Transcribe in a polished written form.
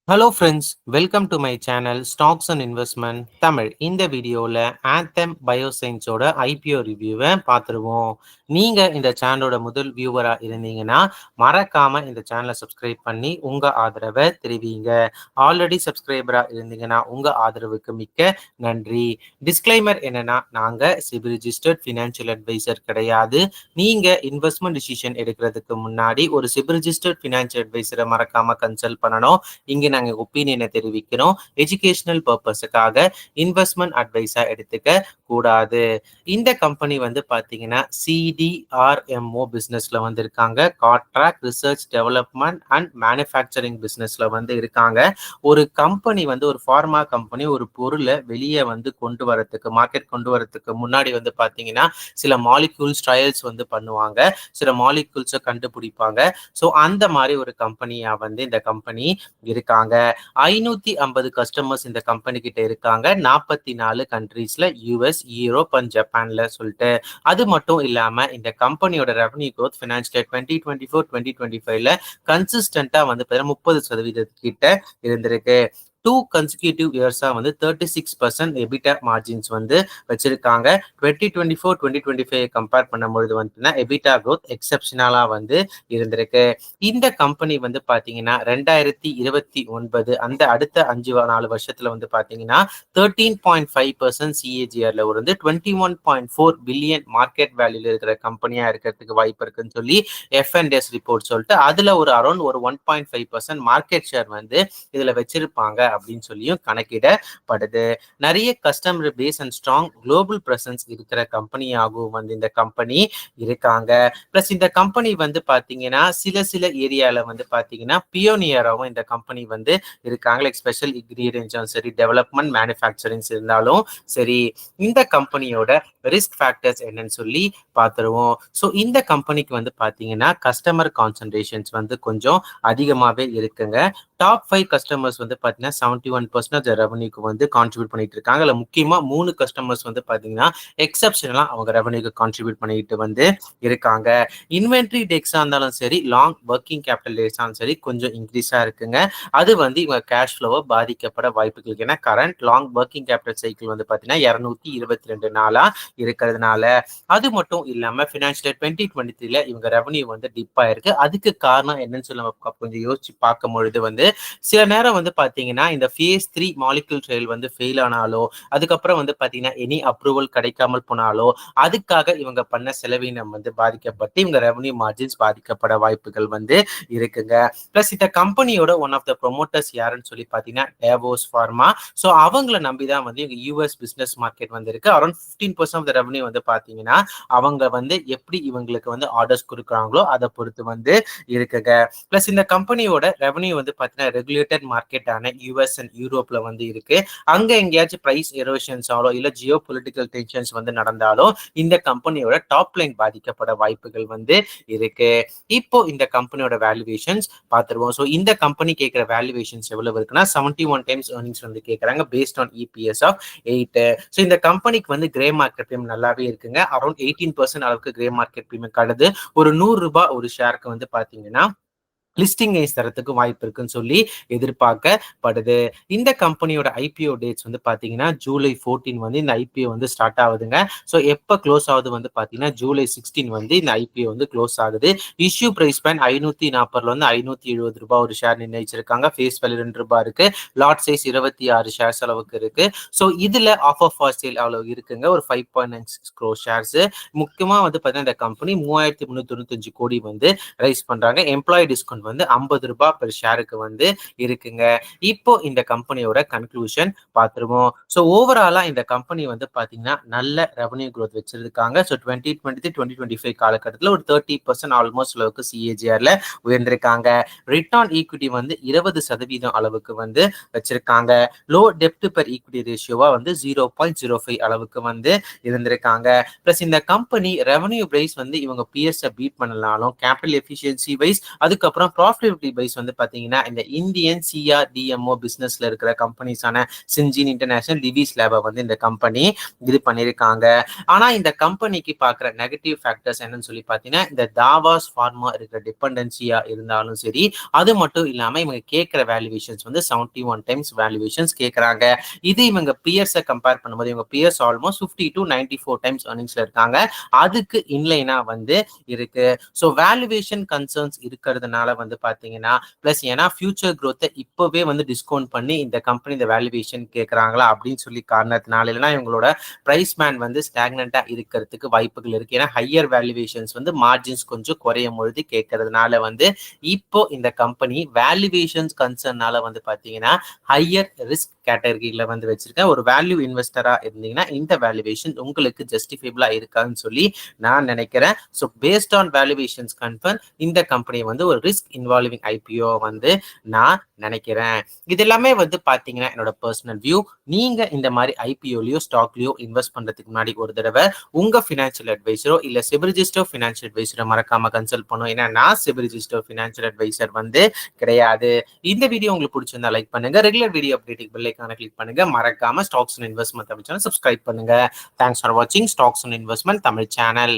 Hello friends, welcome to my channel stocks and investment Tamil. இந்த வீடியோவில் anthem பயோசைன்ஸோட IPO ரிவ்யூவை பார்த்துருவோம். நீங்கள் இந்த சேனலோட முதல் வியூவராக இருந்தீங்கன்னா மறக்காமல் இந்த சேனலை சப்ஸ்கிரைப் பண்ணி உங்கள் ஆதரவை தெரிவிங்க. ஆல்ரெடி சப்ஸ்கிரைபராக இருந்தீங்கன்னா உங்கள் ஆதரவுக்கு மிக்க நன்றி. டிஸ்க்ளைமர் என்னன்னா, நாங்கள் சிபில் ரிஜிஸ்டர்ட் ஃபினான்ஷியல் அட்வைசர் கிடையாது. நீங்கள் இன்வெஸ்ட்மெண்ட் டிசிஷன் எடுக்கிறதுக்கு முன்னாடி ஒரு சிபில் ரிஜிஸ்டர்ட் ஃபினான்ஷியல் அட்வைசரை மறக்காமல் கன்சல்ட் பண்ணணும். இங்கே நாங்கள் ஒப்பீனியனை தெரிவிக்கிறோம். எஜுகேஷனல் பர்பஸுக்காக இன்வெஸ்ட்மெண்ட் அட்வைஸா எடுத்துக்க கூடாது. இந்த கம்பெனி வந்து பார்த்தீங்கன்னா சிடிஆர்எம்ஓ பிஸ்னஸ்ல வந்து இருக்காங்க. Contract research development and manufacturing பிஸ்னஸ்ல வந்து இருக்காங்க. ஒரு கம்பெனி வந்து ஒரு ஃபார்மா கம்பெனி ஒரு பொருளை வெளியே வந்து கொண்டு வரத்துக்கு மார்க்கெட் கொண்டு வரத்துக்கு முன்னாடி வந்து பார்த்தீங்கன்னா சில மாலிக்யூல்ஸ் ட்ரையல்ஸ் வந்து பண்ணுவாங்க, சில மாலிக்யூல்ஸை கண்டுபிடிப்பாங்க. ஸோ அந்த மாதிரி ஒரு கம்பெனியா வந்து இந்த கம்பெனி இருக்காங்க. 550 கஸ்டமர்ஸ் இந்த கம்பெனி கிட்ட இருக்காங்க. 44 கண்ட்ரீஸ்ல யூஎஸ், யூரோப் அண்ட் ஜப்பான்ல சொல்லிட்டு. அது மட்டும் இல்லாம இந்த கம்பெனியோட ரெவன்யூ க்ரோத் ஃபினான்ஷியல் 2024-2025ல கன்சிஸ்டன்டா வந்து 30% கிட்ட இருந்திருக்கு. 2 கன்சிக்யூட்டிவ் இயர்ஸா வந்து 36% எபிட்டா மார்ஜின்ஸ் வந்து வச்சிருக்காங்க. 2024-2025 கம்பேர் பண்ணும்பொழுது வந்து எபிட்டா க்ரோத் எக்ஸப்ஷனலா வந்து இருந்திருக்கு. இந்த கம்பெனி வந்து பாத்தீங்கன்னா 2029 அந்த அடுத்த 4 வருஷத்துல வந்து பாத்தீங்கன்னா 13.5% சிஏஜிஆர்ல வந்து 21.4 பில்லியன் மார்க்கெட் வேல்யூல இருக்கிற கம்பெனியா இருக்கிறதுக்கு வாய்ப்பு இருக்குன்னு சொல்லி எஃப்என்எஸ் ரிப்போர்ட் சொல்லிட்டு அதுல ஒரு அரௌண்ட் ஒரு 1.5% மார்க்கெட் ஷேர் வந்து இதுல வச்சிருப்பாங்க அப்படின்னு சொல்லியும் கணக்கிடப்படுது. நிறைய customer base and strong global presence இருக்கிற கம்பெனியாகவும் வந்து இந்த கம்பெனி இருக்காங்க. பிளஸ் இந்த கம்பெனி வந்து பாத்தீங்கன்னா சில ஏரியால வந்து பாத்தீங்கன்னா பியோனியராகவும் இந்த கம்பெனி வந்து இருக்காங்க. லைக் ஸ்பெஷல் இன்கிரீடியன்ஸும் சரி, டெவலப்மெண்ட் மேனுஃபேக்சரிங்ஸ் இருந்தாலும் சரி. இந்த கம்பெனியோட ரிஸ்க் ஃபேக்டர்ஸ் என்னன்னு சொல்லி பார்த்துருவோம். ஸோ இந்த கம்பெனிக்கு வந்து பாத்தீங்கன்னா கஸ்டமர் கான்சன்ட்ரேஷன்ஸ் வந்து கொஞ்சம் அதிகமாகவே இருக்குங்க. டாப் 5 கஸ்டமர்ஸ் வந்து பார்த்தீங்கன்னா 71% ரெவன்யூக்கு வந்து கான்ட்ரிபியூட் பண்ணிட்டு இருக்காங்க. இல்லை முக்கியமாக 3 கஸ்டமர்ஸ் வந்து பார்த்தீங்கன்னா எக்ஸப்ஷனலாக அவங்க ரெவன்யூக்கு கான்ட்ரிபியூட் பண்ணிட்டு வந்து இருக்காங்க. இன்வென்ட்ரி டேக்ஸாக இருந்தாலும் சரி, லாங் ஒர்க்கிங் கேபிட்டல் டேஸாலும் சரி கொஞ்சம் இன்க்ரீஸாக இருக்குங்க. அது வந்து இவங்க கேஷ் ஃப்ளோவை பாதிக்கப்பட வாய்ப்புகள் இருக்கு. ஏன்னா current long working capital cycle வந்து பார்த்தீங்கன்னா 222 நாளாக இருக்கிறதுனால. அது மட்டும் இல்லாமல் ஃபினான்ஷியல் 2023ல இவங்க ரெவன்யூ வந்து டிப் ஆயிருக்கு. அதுக்கு காரணம் என்னன்னு சொல்லி நம்ம கொஞ்சம் யோசிச்சு பார்க்கும் பொழுது வந்து சில நேரம் வந்து பாத்தீங்கன்னா இந்த phase 3 மாலிகுல் ட்ரையல் வந்து ஃபெயில் ஆனாலோ, அதுக்கப்புறம் வந்து பாத்தீங்கன்னா எனி அப்ரூவல் கிடைக்காமல் போனாலோ அதுக்காக இவங்க பண்ண செலவினம் வந்து பாதிக்கப்பட்டு இவங்க ரெவன்யூ மார்ஜின்ஸ் பாதிக்கப்பட வாய்ப்புகள் வந்து இருக்குங்க. பிளஸ் இந்த கம்பெனியோட ஒன் ஆஃப் த ப்ரொமோட்டர்ஸ் யாருன்னு சொல்லி பாத்தீங்கன்னா டேவோஸ் ஃபார்மா. ஸோ அவங்கள நம்பிதான் வந்து இவங்க யூஎஸ் பிசினஸ் மார்க்கெட் வந்து இருக்கு. அரௌண்ட் 15% ஆஃப் த ரெவன்யூ வந்து பாத்தீங்கன்னா அவங்க வந்து எப்படி இவங்களுக்கு வந்து ஆர்டர்ஸ் கொடுக்குறாங்களோ அதை பொறுத்து வந்து இருக்குங்க. பிளஸ் இந்த கம்பெனியோட ரெவன்யூ வந்து பார்த்தீங்கன்னா ரெகுலேட்டட் மார்க்கெட்டான யூஎஸ் அண்ட் யூரோப்ல வந்து இருக்கு. அங்க எங்கேயாச்சும் பிரைஸ் எரோஷன்ஸ் ஆலோ இல்ல ஜியோ பொலிட்டிக்கல் டென்ஷன்ஸ் வந்து நடந்தாலும் இந்த கம்பெனியோட டாப் லைன் பாதிக்கப்பட வாய்ப்புகள் வந்து இருக்கு. இப்போ இந்த கம்பெனியோட வேல்யூவேஷன்ஸ் பார்த்துருவோம். ஸோ இந்த கம்பெனி கேட்கிற வேல்யூவேஷன்ஸ் எவ்வளவு இருக்குன்னா 71 டைம்ஸ் ஏர்னிங்ஸ் வந்து கேட்கறாங்க based on EPS of 8. So இந்த கம்பெனிக்கு வந்து கிரே மார்க்கெட் ப்ரீமியம் நல்லாவே இருக்குங்க. அரௌண்ட் 18% அளவுக்கு கிரே மார்க்கெட் ப்ரீமியம் கடது. ஒரு ₹100 ஒரு ஷேருக்கு வந்து பாத்தீங்கன்னா லிஸ்டிங் ஐஸ் தரத்துக்கு வாய்ப்பு இருக்குன்னு சொல்லி எதிர்பார்க்கப்படுது. இந்த கம்பெனியோட ஐபிஓ டேட்ஸ் வந்து பாத்தீங்கன்னா ஜூலை 14 வந்து இந்த ஐபிஓ வந்து ஸ்டார்ட் ஆகுதுங்க. ஸோ எப்போ க்ளோஸ் ஆகுது வந்து பாத்தீங்கன்னா ஜூலை 16 வந்து இந்த ஐபிஓ வந்து க்ளோஸ் ஆகுது. இஷ்யூ பிரைஸ் பேன் 540 வந்து ₹570 ஒரு ஷேர் நிர்ணயிச்சிருக்காங்க. ஃபேஸ் வேல்யூ ₹2 இருக்கு. லாட் சைஸ் 26 ஷேர்ஸ் அளவுக்கு இருக்கு. ஸோ இதுல ஆஃபர் ஃபார் சேல் அளவு இருக்குங்க, ஒரு 5.96 crore ஷேர்ஸ். முக்கியமா வந்து பாத்தீங்கன்னா இந்த கம்பெனி 3395 கோடி வந்து ரைஸ் பண்றாங்க. எம்ப்ளாயி டிஸ்கவுண்ட் வந்து ₹50 பெர் ஷேருக்கு வந்து இருக்குங்க. இப்போ இந்த கம்பெனியோட கன்க்ளூஷன் பார்த்துருவோம். ஸோ ஓவராலா இந்த கம்பெனி வந்து பாத்தீங்கன்னா நல்ல ரெவன்யூ க்ரோத் வச்சிருக்காங்க. ஸோ 2023-2025 காலகட்டத்தில் ஒரு 30% ஆல்மோஸ்ட் அளவுக்கு சிஏஜிஆர்ல உயர்ந்திருக்காங்க. ரிட்டர்ன் ஈக்விட்டி வந்து 20% அளவுக்கு வந்து வச்சிருக்காங்க. லோ டெப்ட் பெர் ஈக்விட்டி ரேஷியோவா வந்து 0.05 அளவுக்கு வந்து இருந்திருக்காங்க. பிளஸ் இந்த கம்பெனி ரெவன்யூ பிரைஸ் வந்து இவங்க பிஎஸ் பீட் பண்ணலாலும் கேபிட்டல் எஃபிஷியன்சி வைஸ் அதுக்கப்புறம் ப்ராஃபிட்டபிலிட்டி வைஸ் வந்து பாத்தீங்கன்னா இந்த இந்தியன் சிஆர்டிஎம்ஓ பிசினஸ்ல இருக்கிற கம்பெனிஸான சின்ஜின் இன்டர்நேஷனல், டிவிஸ் லேபை வந்து இந்த கம்பெனி இது பண்ணியிருக்காங்க. ஆனா இந்த கம்பெனிக்கு பார்க்குற நெகட்டிவ் ஃபேக்டர்ஸ் என்னன்னு சொல்லி பார்த்தீங்கன்னா, இந்த தாவாஸ் ஃபார்மா இருக்கிற டிபெண்டன்சியா இருந்தாலும் சரி, அது மட்டும் இல்லாம இவங்க கேட்கிற வேல்யூவேஷன்ஸ் வந்து 71 டைம்ஸ் வேல்யூவேஷன்ஸ் கேட்கறாங்க. இது இவங்க பியர்ஸை கம்பேர் பண்ணும்போது இவங்க பியர்ஸ் ஆல்மோஸ்ட் 50 to 94 டைம்ஸ் earningsல இருக்காங்க. அதுக்கு இன்லைனா வந்து இருக்கு. ஸோ வேல்யூவேஷன் கன்சர்ன்ஸ் இருக்கிறதுனால வந்து பார்த்தீங்கன்னா பிளஸ் ஏன்னா ஃபியூச்சர் க்ரோத்தை இப்போவே வந்து டிஸ்கவுண்ட் பண்ணி இந்த கம்பெனி இந்த வேல்யூவேஷன் கேட்குறாங்களா அப்படின்னு சொல்லி காரணத்தினால, இல்லைன்னா இவங்களோட பிரைஸ் பேண்ட் வந்து ஸ்டாக்னண்டா இருக்கிறதுக்கு வாய்ப்புகள் இருக்கு. ஏன்னா ஹையர் வேல்யூவேஷன்ஸ் வந்து மார்ஜின்ஸ் கொஞ்சம் குறையும் பொழுது கேட்கறதுனால வந்து இப்போ இந்த கம்பெனி வேல்யூவேஷன்ஸ் கன்சர்னால வந்து பாத்தீங்கன்னா ஹையர் ரிஸ்க் கேட்டகரியில வந்து வச்சிருக்கேன். ஒரு வேல்யூ இன்வெஸ்டரா இருந்தீங்கன்னா இந்த வேல்யூவேஷன் உங்களுக்கு ஜஸ்டிஃபைபிளா இருக்கான்னு சொல்லி நான் நினைக்கிறேன். So based on valuations confirm இந்த கம்பெனி வந்து ஒரு ரிஸ்க் இன்வால்விங் ஐபிஓ வந்து நான் நினைக்கிறேன். இது எல்லாமே வந்து பாத்தீங்கன்னா என்னோட பர்சனல் வியூ. நீங்க இந்த மாதிரி ஐபிஓலயோ ஸ்டாக்லயோ இன்வெஸ்ட் பண்றதுக்கு முன்னாடி ஒரு தடவை உங்க ஃபினான்ஷியல் அட்வைசரோ இல்ல செபிரிஜிஸ்டர் ஃபினான்ஷியல் அட்வைசரை மறக்காம கன்சல்ட் பண்ணும். ஏன்னா நான் செபிரிஜிஸ்டர் ஃபினான்ஷியல் அட்வைசர் வந்து கிடையாது. இந்த வீடியோ உங்களுக்கு பிடிச்சிருந்தா லைக் பண்ணுங்க. ரெகுலர் வீடியோ அப்டேட்டிங் பெல் ஐகானை கிளிக் பண்ணுங்க. மறக்காம stocks and investment Tamil channel subscribe பண்ணுங்க. தேங்க்ஸ் ஃபார் வாட்சிங் stocks and investment Tamil channel.